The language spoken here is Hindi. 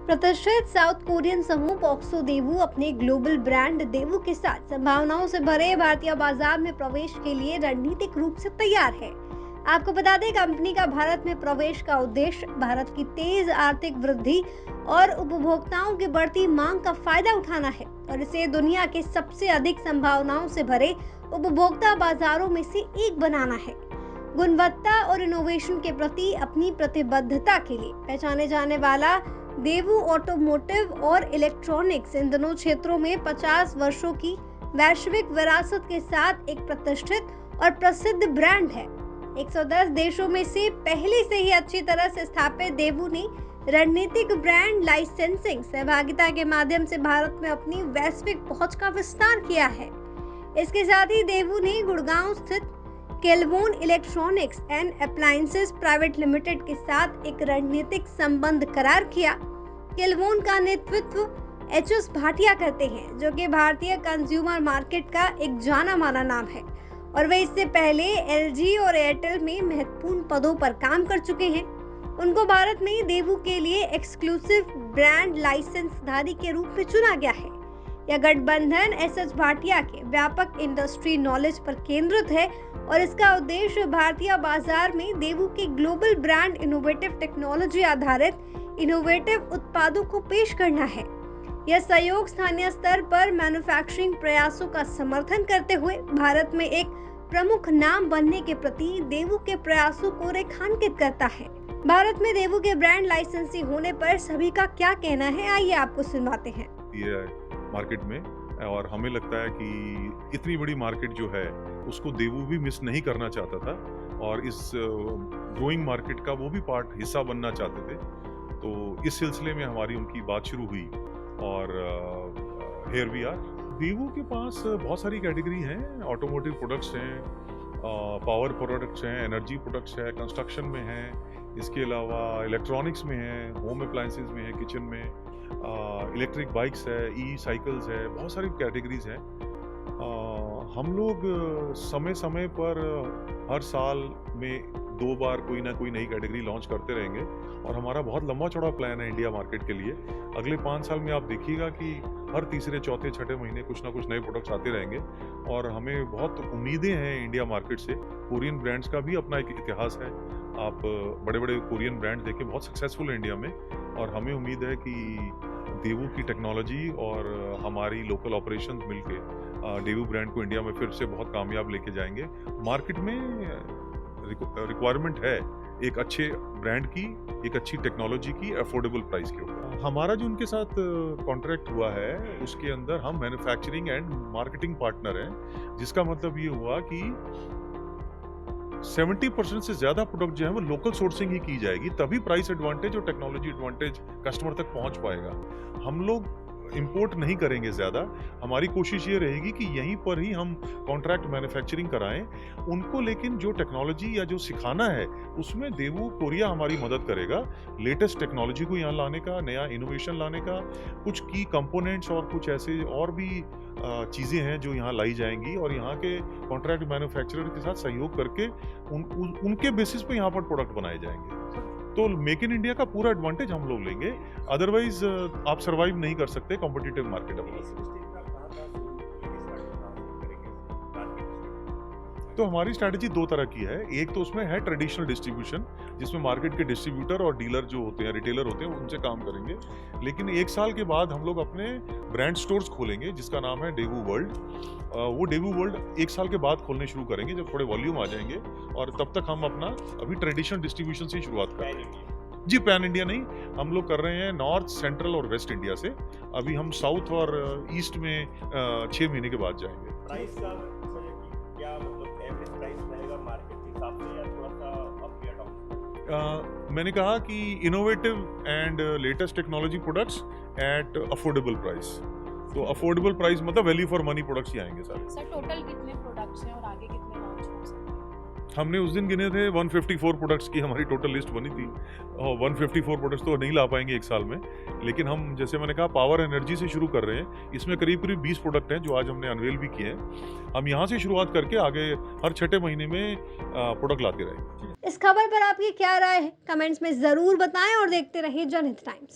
प्रतिष्ठित साउथ कोरियन समूह पॉक्सो देवू अपने ग्लोबल ब्रांड देवू के साथ संभावनाओं से भरे भारतीय बाजार में प्रवेश के लिए रणनीतिक रूप से तैयार है। आपको बता दें, कंपनी का भारत में प्रवेश का उद्देश्य भारत की तेज आर्थिक वृद्धि और उपभोक्ताओं की बढ़ती मांग का फायदा उठाना है और इसे दुनिया के सबसे अधिक संभावनाओं से भरे उपभोक्ता बाजारों में से एक बनाना है। गुणवत्ता और इनोवेशन के प्रति अपनी प्रतिबद्धता के लिए पहचाने जाने वाला देवू ऑटोमोटिव और इलेक्ट्रॉनिक्स इन दोनों क्षेत्रों में 50 वर्षों की वैश्विक विरासत के साथ एक प्रतिष्ठित और प्रसिद्ध ब्रांड है। 110 देशों में से पहले से ही अच्छी तरह से स्थापित देवू ने रणनीतिक ब्रांड लाइसेंसिंग सहभागिता के माध्यम से भारत में अपनी वैश्विक पहुंच का विस्तार किया है। इसके साथ ही देवू ने गुड़गांव स्थित Kelvon electronics and appliances private limited के साथ एक रणनीतिक संबंध करार किया। केलवोन का नेतृत्व एच.एस. भाटिया करते हैं, जो कि भारतीय कंज्यूमर मार्केट का एक जाना माना नाम है और वे इससे पहले एलजी और एयरटेल में महत्वपूर्ण पदों पर काम कर चुके हैं। उनको भारत में देवू के लिए एक्सक्लूसिव ब्रांड लाइसेंसधारी के रूप में चुना गया है। यह गठबंधन एच.एस. भाटिया के व्यापक इंडस्ट्री नॉलेज पर केंद्रित है और इसका उद्देश्य भारतीय बाजार में देवू के ग्लोबल ब्रांड इनोवेटिव टेक्नोलॉजी आधारित इनोवेटिव उत्पादों को पेश करना है। यह सहयोग स्थानीय स्तर पर मैन्युफैक्चरिंग प्रयासों का समर्थन करते हुए भारत में एक प्रमुख नाम बनने के प्रति देवू के प्रयासों को रेखांकित करता है। भारत में देवू के ब्रांड लाइसेंसिंग होने पर सभी का क्या कहना है, आइए आपको सुनवाते हैं। मार्केट में और हमें लगता है कि इतनी बड़ी मार्केट जो है उसको देवू भी मिस नहीं करना चाहता था और इस ग्रोइंग मार्केट का वो भी पार्ट हिस्सा बनना चाहते थे। तो इस सिलसिले में हमारी उनकी बात शुरू हुई और हियर वी आर। देवू के पास बहुत सारी कैटेगरी हैं, ऑटोमोटिव प्रोडक्ट्स हैं, पावर प्रोडक्ट्स हैं, एनर्जी प्रोडक्ट्स है, कंस्ट्रक्शन में हैं, इसके अलावा इलेक्ट्रॉनिक्स में है, होम अप्लायंसेज में है, किचन में, इलेक्ट्रिक बाइक्स है, ई साइकिल्स है, बहुत सारी कैटेगरीज हैं। हम लोग समय समय पर हर साल में 2 बार कोई ना कोई नई कैटेगरी लॉन्च करते रहेंगे और हमारा बहुत लंबा चौड़ा प्लान है इंडिया मार्केट के लिए। अगले 5 साल में आप देखिएगा कि हर तीसरे चौथे छठे महीने कुछ ना कुछ नए प्रोडक्ट्स आते रहेंगे और हमें बहुत उम्मीदें हैं इंडिया मार्केट से। कोरियन ब्रांड्स का भी अपना एक इतिहास है। आप बड़े बड़े कोरियन ब्रांड देखें, बहुत सक्सेसफुल है इंडिया में और हमें उम्मीद है कि देवू की टेक्नोलॉजी और हमारी लोकल ऑपरेशंस मिलके देवू ब्रांड को इंडिया में फिर से बहुत कामयाब लेके जाएंगे। मार्केट में रिक्वायरमेंट है एक अच्छे ब्रांड की, एक अच्छी टेक्नोलॉजी की, अफोर्डेबल प्राइस के ऊपर। हमारा जो उनके साथ कॉन्ट्रैक्ट हुआ है उसके अंदर हम मैन्युफैक्चरिंग एंड मार्केटिंग पार्टनर हैं, जिसका मतलब ये हुआ कि 70% से ज्यादा प्रोडक्ट जो है वो लोकल सोर्सिंग ही की जाएगी, तभी प्राइस एडवांटेज और टेक्नोलॉजी एडवांटेज कस्टमर तक पहुंच पाएगा। हम लोग इंपोर्ट नहीं करेंगे ज्यादा। हमारी कोशिश ये रहेगी कि यहीं पर ही हम कॉन्ट्रैक्ट मैन्युफैक्चरिंग कराएं उनको, लेकिन जो टेक्नोलॉजी या जो सिखाना है उसमें देवू कोरिया हमारी मदद करेगा। लेटेस्ट टेक्नोलॉजी को यहाँ लाने का, नया इनोवेशन लाने का, कुछ की कंपोनेंट्स और कुछ ऐसे और भी चीज़ें हैं जो यहाँ लाई जाएंगी और यहाँ के कॉन्ट्रैक्ट मैन्युफैक्चरर के साथ सहयोग करके उनके बेसिस पे यहाँ पर प्रोडक्ट बनाए जाएंगे। तो मेक इन इंडिया का पूरा एडवांटेज हम लोग लेंगे, अदरवाइज आप सरवाइव नहीं कर सकते कॉम्पिटिटिव मार्केट में। तो हमारी स्ट्रैटेजी 2 तरह की है। एक तो उसमें है ट्रेडिशनल डिस्ट्रीब्यूशन, जिसमें मार्केट के डिस्ट्रीब्यूटर और डीलर जो होते हैं, रिटेलर होते हैं, उनसे काम करेंगे। लेकिन 1 साल के बाद हम लोग अपने ब्रांड स्टोर्स खोलेंगे जिसका नाम है देवू वर्ल्ड। वो देवू वर्ल्ड 1 साल के बाद खोलने शुरू करेंगे जब थोड़े वॉल्यूम आ जाएंगे और तब तक हम अपना अभी ट्रेडिशनल डिस्ट्रीब्यूशन से ही शुरुआत कर रहे हैं। जी, पैन इंडिया नहीं, हम लोग कर रहे हैं नॉर्थ, सेंट्रल और वेस्ट इंडिया से। अभी हम साउथ और ईस्ट में 6 महीने के बाद जाएंगे। प्राइस का क्या मतलब एवरेज प्राइस रहेगा मार्केट के हिसाब से या थोड़ा सा अप या डाउन? मैंने कहा कि innovative and latest technology products at affordable price. तो अफोर्डेबल प्राइस मतलब वैल्यू फॉर मनी प्रोडक्ट्स ही आएंगे सारे। सर, टोटल कितने प्रोडक्ट्स हैं और आगे कितने लॉन्च हो सकते हैं? हमने उस दिन गिने थे 154 प्रोडक्ट्स की हमारी टोटल लिस्ट बनी थी और 154 प्रोडक्ट्स तो नहीं ला पाएंगे 1 साल में, लेकिन हम जैसे मैंने कहा पावर एनर्जी से शुरू कर रहे हैं। इसमें करीब 20 प्रोडक्ट हैं जो आज हमने अनवेल भी किए हैं। हम यहाँ से शुरुआत करके आगे हर छठे महीने में प्रोडक्ट लाते रहेंगे। इस खबर पर आपकी क्या राय है, कमेंट्स में जरूर बताएं और देखते रहिए जनहित टाइम्स।